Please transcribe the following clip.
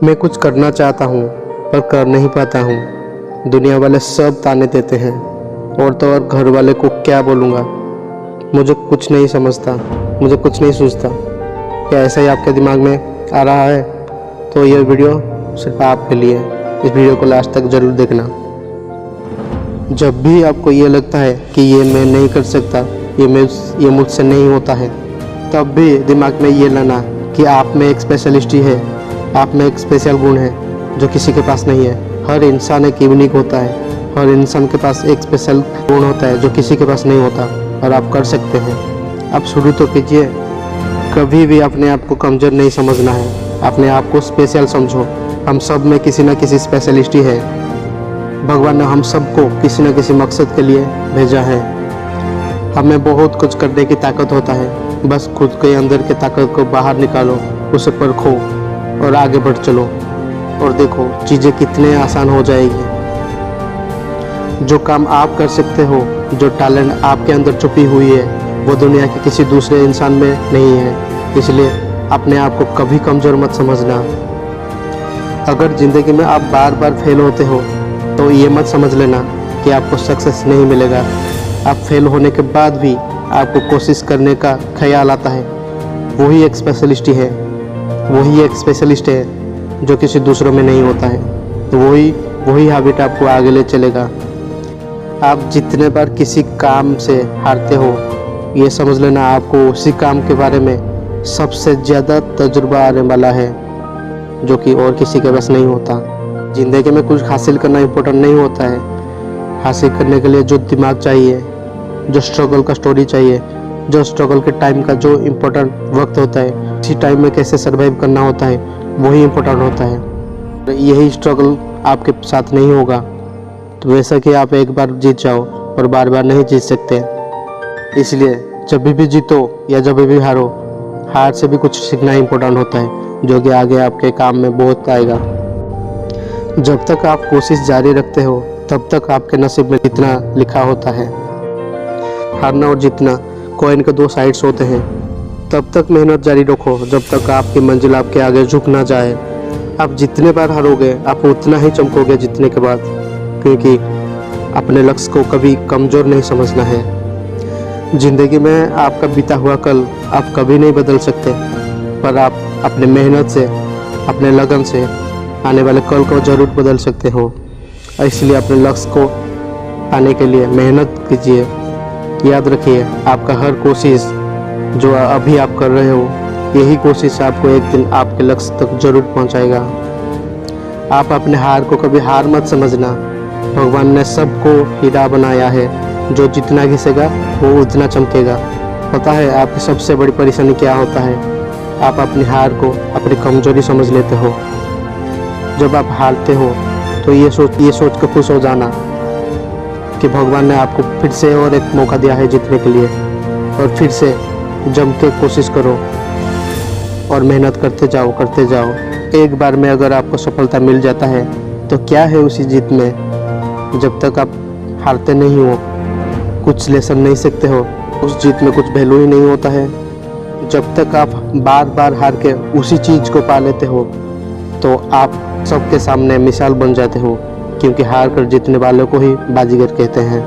मैं कुछ करना चाहता हूँ पर कर नहीं पाता हूँ। दुनिया वाले सब ताने देते हैं और तो और घर वाले को क्या बोलूँगा। मुझे कुछ नहीं समझता, मुझे कुछ नहीं सूझता। क्या ऐसा ही आपके दिमाग में आ रहा है? तो यह वीडियो सिर्फ आपके लिए। इस वीडियो को लास्ट तक ज़रूर देखना। जब भी आपको ये लगता है कि ये मैं नहीं कर सकता, ये मुझसे नहीं होता है, तब भी दिमाग में ये लाना कि आप में एक स्पेशलिस्ट ही है, आप में एक स्पेशल गुण है जो किसी के पास नहीं है। हर इंसान एक यूनिक होता है, हर इंसान के पास एक स्पेशल गुण होता है जो किसी के पास नहीं होता, और आप कर सकते हैं। आप शुरू तो कीजिए। कभी भी अपने आप को कमज़ोर नहीं समझना है, अपने आप को स्पेशल समझो। हम सब में किसी न किसी स्पेशलिस्ट ही है। भगवान ने हम सबको किसी न किसी मकसद के लिए भेजा है। हमें बहुत कुछ करने की ताकत होता है, बस खुद के अंदर की ताकत को बाहर निकालो, उसे परखो और आगे बढ़ चलो, और देखो चीज़ें कितने आसान हो जाएगी। जो काम आप कर सकते हो, जो टैलेंट आपके अंदर छुपी हुई है, वो दुनिया के किसी दूसरे इंसान में नहीं है। इसलिए अपने आप को कभी कमज़ोर मत समझना। अगर ज़िंदगी में आप बार बार फेल होते हो तो ये मत समझ लेना कि आपको सक्सेस नहीं मिलेगा। आप फेल होने के बाद भी आपको कोशिश करने का ख्याल आता है, वही एक स्पेशलिस्ट है, वही एक स्पेशलिस्ट है जो किसी दूसरों में नहीं होता है। तो वही हैबिट आपको आगे ले चलेगा। आप जितने बार किसी काम से हारते हो, ये समझ लेना आपको उसी काम के बारे में सबसे ज़्यादा तजुर्बा आने वाला है, जो कि और किसी के पास नहीं होता। ज़िंदगी में कुछ हासिल करना इम्पोर्टेंट नहीं होता है। हासिल करने के लिए जो दिमाग चाहिए, जो स्ट्रगल का स्टोरी चाहिए, जो स्ट्रगल के टाइम का जो इम्पोर्टेंट वक्त होता है, उसी टाइम में कैसे सर्वाइव करना होता है, वही इम्पोर्टेंट होता है। यही स्ट्रगल आपके साथ नहीं होगा तो वैसा कि आप एक बार जीत जाओ और बार बार नहीं जीत सकते। इसलिए जब भी जीतो या जब भी हारो, हार से भी कुछ सीखना इम्पोर्टेंट होता है, जो कि आगे आपके काम में बहुत आएगा। जब तक आप कोशिश जारी रखते हो, तब तक आपके नसीब में जितना लिखा होता है। हारना और जीतना कॉइन के दो साइड्स होते हैं। तब तक मेहनत जारी रखो जब तक आपकी मंजिल आपके आगे झुक ना जाए। आप जितने बार हारोगे, आप उतना ही चमकोगे जीतने के बाद, क्योंकि अपने लक्ष्य को कभी कमज़ोर नहीं समझना है। ज़िंदगी में आपका बीता हुआ कल आप कभी नहीं बदल सकते, पर आप अपने मेहनत से, अपने लगन से आने वाले कल को ज़रूर बदल सकते हो। इसलिए अपने लक्ष्य को पाने के लिए मेहनत कीजिए। याद रखिए, आपका हर कोशिश जो अभी आप कर रहे हो, यही कोशिश आपको एक दिन आपके लक्ष्य तक जरूर पहुंचाएगा। आप अपने हार को कभी हार मत समझना। भगवान ने सबको हीरा बनाया है, जो जितना घिसेगा वो उतना चमकेगा। पता है आपकी सबसे बड़ी परेशानी क्या होता है? आप अपनी हार को अपनी कमजोरी समझ लेते हो। जब आप हारते हो तो ये सोच कर खुश हो जाना कि भगवान ने आपको फिर से और एक मौका दिया है जीतने के लिए, और फिर से जम के कोशिश करो और मेहनत करते जाओ। एक बार में अगर आपको सफलता मिल जाता है तो क्या है उसी जीत में? जब तक आप हारते नहीं हो, कुछ लेसन नहीं सीखते हो, उस जीत में कुछ वैल्यू ही नहीं होता है। जब तक आप बार बार हार के उसी चीज़ को पा लेते हो, तो आप सबके सामने मिसाल बन जाते हो, क्योंकि हार कर जीतने वालों को ही बाजीगर कहते हैं।